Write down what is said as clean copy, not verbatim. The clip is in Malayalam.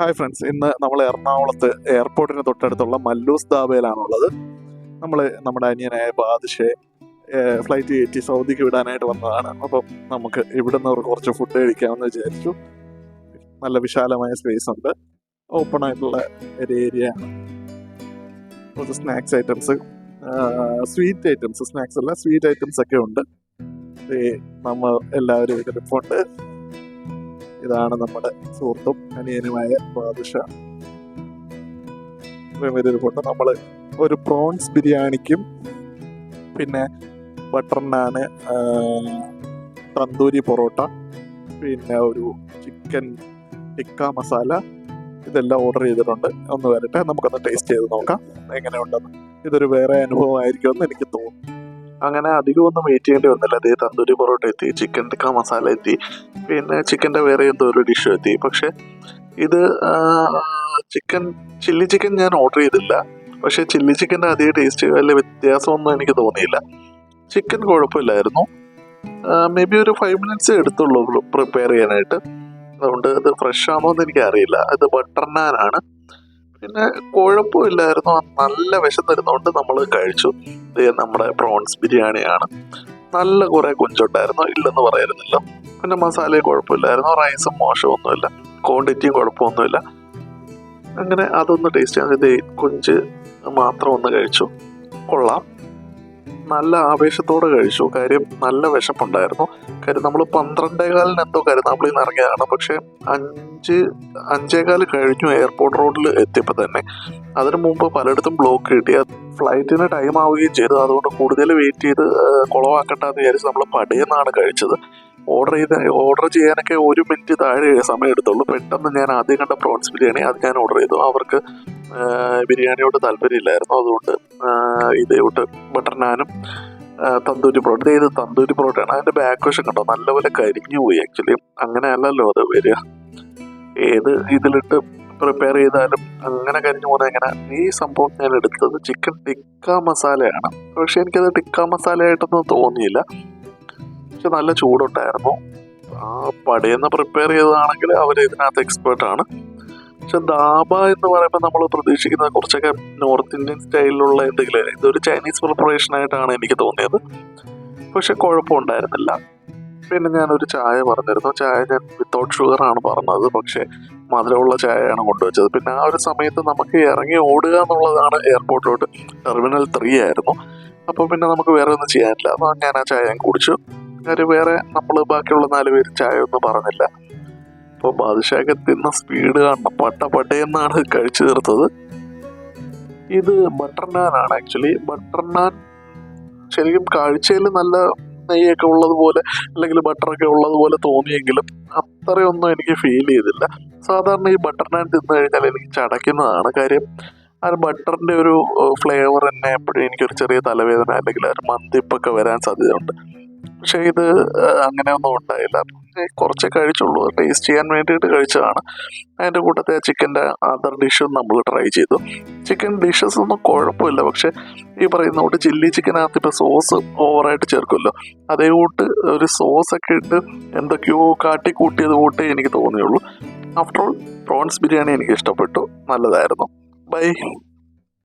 ഹായ് ഫ്രണ്ട്സ്, ഇന്ന് നമ്മൾ എറണാകുളത്ത് എയർപോർട്ടിന് തൊട്ടടുത്തുള്ള മല്ലൂസ് ധാബയിലാണുള്ളത്. നമ്മൾ നമ്മുടെ അനിയനായ ബാദിഷയെ ഫ്ലൈറ്റ് കയറ്റി സൗദിക്ക് വിടാനായിട്ട് വന്നതാണ്. അപ്പം നമുക്ക് ഇവിടുന്ന് കുറച്ച് ഫുഡ് കഴിക്കാമെന്ന് വിചാരിച്ചു. നല്ല വിശാലമായ സ്പേസ് ഉണ്ട്, ഓപ്പൺ ആയിട്ടുള്ള ഒരു ഏരിയ ആണ്. കുറച്ച് snacks items, sweet items, snacks അല്ല സ്വീറ്റ് ഐറ്റംസ് ഒക്കെ ഉണ്ട്. നമ്മൾ എല്ലാവരും ഇതിലിപ്പുണ്ട്. ഇതാണ് നമ്മുടെ സുഹൃത്തും അനിയനുമായ ബാദുഷ. കൊണ്ട് നമ്മൾ ഒരു പ്രോൺസ് ബിരിയാണിക്കും പിന്നെ ബട്ടർ നാന്, തന്തൂരി പൊറോട്ട, പിന്നെ ഒരു ചിക്കൻ ടിക്ക മസാല, ഇതെല്ലാം ഓർഡർ ചെയ്തിട്ടുണ്ട്. ഒന്ന് വരട്ടെ, നമുക്കൊന്ന് ടേസ്റ്റ് ചെയ്ത് നോക്കാം എങ്ങനെയുണ്ടെന്ന്. ഇതൊരു വേറെ അനുഭവമായിരിക്കുമെന്ന് എനിക്ക് തോന്നുന്നു. അങ്ങനെ അധികം ഒന്നും വെയിറ്റ് ചെയ്യേണ്ടി വന്നില്ല. അതേ തന്തൂരി പൊറോട്ട എത്തി, ചിക്കൻ ടിക്ക മസാല എത്തി, പിന്നെ ചിക്കൻ്റെ വേറെ എന്തോ ഒരു ഡിഷ് എത്തി. പക്ഷെ ഇത് ചില്ലി ചിക്കൻ ഞാൻ ഓർഡർ ചെയ്തില്ല. പക്ഷെ ചില്ലി ചിക്കൻ്റെ അതേ ടേസ്റ്റ് വലിയ വ്യത്യാസമൊന്നും എനിക്ക് തോന്നിയില്ല. ചിക്കൻ കുഴപ്പമില്ലായിരുന്നു. മേ ബി ഒരു 5 minutes എടുത്തുള്ളൂ പ്രിപ്പയർ ചെയ്യാനായിട്ട്. അതുകൊണ്ട് ഇത് ഫ്രഷ് ആണോ എന്ന് എനിക്കറിയില്ല. ഇത് ബട്ടർ നാനാണ്. പിന്നെ കുഴപ്പമില്ലായിരുന്നു. നല്ല വിശന്നിരുന്നുകൊണ്ട് നമ്മൾ കഴിച്ചു. ഇത് നമ്മുടെ പ്രോൺസ് ബിരിയാണിയാണ്. നല്ല കുറേ കൊഞ്ചുണ്ടായിരുന്നു, ഇല്ലെന്ന് പറയുന്നില്ല. പിന്നെ മസാലയും കുഴപ്പമില്ലായിരുന്നു, റൈസും മോശമൊന്നുമില്ല, ക്വാണ്ടിറ്റിയും കുഴപ്പമൊന്നുമില്ല. അങ്ങനെ അതൊന്ന് ടേസ്റ്റ് ചെയ്യാൻ ഇത് കൊഞ്ച് മാത്രം ഒന്ന് കഴിച്ചു. കൊള്ളാം. നല്ല ആവേശത്തോടെ കഴിച്ചു. കാര്യം നല്ല വിശപ്പുണ്ടായിരുന്നു. കാര്യം നമ്മൾ 12:15 എന്തോ കരുനാഗപ്പള്ളിയിൽ നിന്ന് ഇറങ്ങിയതാണ്. പക്ഷെ 5:15 കഴിഞ്ഞു എയർപോർട്ട് റോഡിൽ എത്തിയപ്പോൾ തന്നെ. അതിനു മുമ്പ് പലയിടത്തും ബ്ലോക്ക് കിട്ടി. ഫ്ലൈറ്റിന് ടൈം ആവുകയും ചെയ്തു. അതുകൊണ്ട് കൂടുതൽ വെയിറ്റ് ചെയ്ത് കുളവാക്കണ്ടെന്ന് വിചാരിച്ച് നമ്മൾ പടയെന്നാണ് കഴിച്ചത്. ഓർഡർ ചെയ്യാനൊക്കെ 1 minute താഴെ സമയം എടുത്തുള്ളൂ. പെട്ടെന്ന് ഞാൻ ആദ്യം കണ്ട പ്രോൺസ് ബിരിയാണി അത് ഞാൻ ഓർഡർ ചെയ്തു. അവർക്ക് ബിരിയാണിയോട് താല്പര്യമില്ലായിരുന്നു. അതുകൊണ്ട് ഇതേട്ട് ബട്ടർ നാനും തന്തൂരി പൊറോട്ട. ഇത് തന്തൂരി പൊറോട്ടയാണ്. അതിൻ്റെ ബാക്ക് വശം കണ്ടോ, നല്ലപോലെ കരിഞ്ഞു പോയി. ആക്ച്വലി അങ്ങനെ അല്ലല്ലോ അത് വരിക. ഏത് ഇതിലിട്ട് പ്രിപ്പയർ ചെയ്താലും അങ്ങനെ കരിഞ്ഞു പോകുന്നത് എങ്ങനെ. ഈ സംഭവം ഞാൻ എടുത്തത് ചിക്കൻ ടിക്ക മസാലയാണ്. പക്ഷെ എനിക്കത് ടിക്ക മസാലയായിട്ടൊന്നും തോന്നിയില്ല. പക്ഷെ നല്ല ചൂടുണ്ടായിരുന്നു. പടയെന്ന് പ്രിപ്പയർ ചെയ്തതാണെങ്കിൽ അവർ ഇതിനകത്ത് എക്സ്പേർട്ടാണ്. പക്ഷെ ധാബ എന്ന് പറയുമ്പോൾ നമ്മൾ പ്രതീക്ഷിക്കുന്നത് കുറച്ചൊക്കെ നോർത്ത് ഇന്ത്യൻ സ്റ്റൈലിലുള്ള എന്തെങ്കിലും. ഇതൊരു ചൈനീസ് പ്രിപ്പറേഷൻ ആയിട്ടാണ് എനിക്ക് തോന്നിയത്. പക്ഷെ കുഴപ്പമുണ്ടായിരുന്നില്ല. പിന്നെ ഞാനൊരു ചായ പറഞ്ഞിരുന്നു. ചായ ഞാൻ വിത്തൗട്ട് ഷുഗർ ആണ് പറഞ്ഞത്. പക്ഷേ മധുരമുള്ള ചായയാണ് കൊണ്ടുവച്ചത്. പിന്നെ ആ ഒരു സമയത്ത് നമുക്ക് ഇറങ്ങി ഓടുക എന്നുള്ളതാണ്. എയർപോർട്ടിലോട്ട് ടെർമിനൽ 3 ആയിരുന്നു. അപ്പോൾ പിന്നെ നമുക്ക് വേറെ ഒന്നും ചെയ്യാനില്ല. അപ്പോൾ ഞാൻ ആ ചായ കുടിച്ചു. കാര്യം വേറെ നമ്മൾ ബാക്കിയുള്ള 4 പേര് ചായ ഒന്നും പറഞ്ഞില്ല. അപ്പോൾ ബാദുഷയൊക്കെ തിന്ന സ്പീഡ് കാണണം. പട്ടയെന്നാണ് കഴിച്ചു തീർത്തത്. ഇത് ബട്ടർ നാനാണ്. ആക്ച്വലി ബട്ടർ നാൻ ശരിക്കും കാഴ്ചയിൽ നല്ല നെയ്യൊക്കെ ഉള്ളതുപോലെ അല്ലെങ്കിൽ ബട്ടറൊക്കെ ഉള്ളതുപോലെ തോന്നിയെങ്കിലും അത്രയൊന്നും എനിക്ക് ഫീൽ ചെയ്തില്ല. സാധാരണ ഈ ബട്ടർ നാൻ തിന്നു കഴിഞ്ഞാൽ എനിക്ക് ചടയ്ക്കുന്നതാണ്. കാര്യം ആ ബട്ടറിൻ്റെ ഒരു ഫ്ലേവർ തന്നെ എപ്പോഴും എനിക്കൊരു ചെറിയ തലവേദന അല്ലെങ്കിൽ ഒരു മന്തിപ്പൊക്കെ വരാൻ സാധ്യതയുണ്ട്. പക്ഷേ ഇത് അങ്ങനെയൊന്നും ഉണ്ടായില്ല. കുറച്ചേ കഴിച്ചുള്ളൂ. ടേസ്റ്റ് ചെയ്യാൻ വേണ്ടിയിട്ട് കഴിച്ചതാണ്. അതിൻ്റെ കൂട്ടത്തെ ചിക്കൻ്റെ അതർ ഡിഷും നമ്മൾ ട്രൈ ചെയ്തു. ചിക്കൻ ഡിഷസ് ഒന്നും കുഴപ്പമില്ല. പക്ഷേ ഈ പറയുന്ന കൂട്ട് ചില്ലി ചിക്കനകത്ത് ഇപ്പോൾ സോസ് ഓവറായിട്ട് ചേർക്കുമല്ലോ, അതേ കൂട്ട് ഒരു സോസൊക്കെ ഇട്ട് എന്തൊക്കെയോ കാട്ടിക്കൂട്ടിയത് കൂട്ടേ എനിക്ക് തോന്നിയുള്ളൂ. ആഫ്റ്റർ ഓൾ പ്രോൺസ് ബിരിയാണി എനിക്ക് ഇഷ്ടപ്പെട്ടു. നല്ലതായിരുന്നു. ബൈ.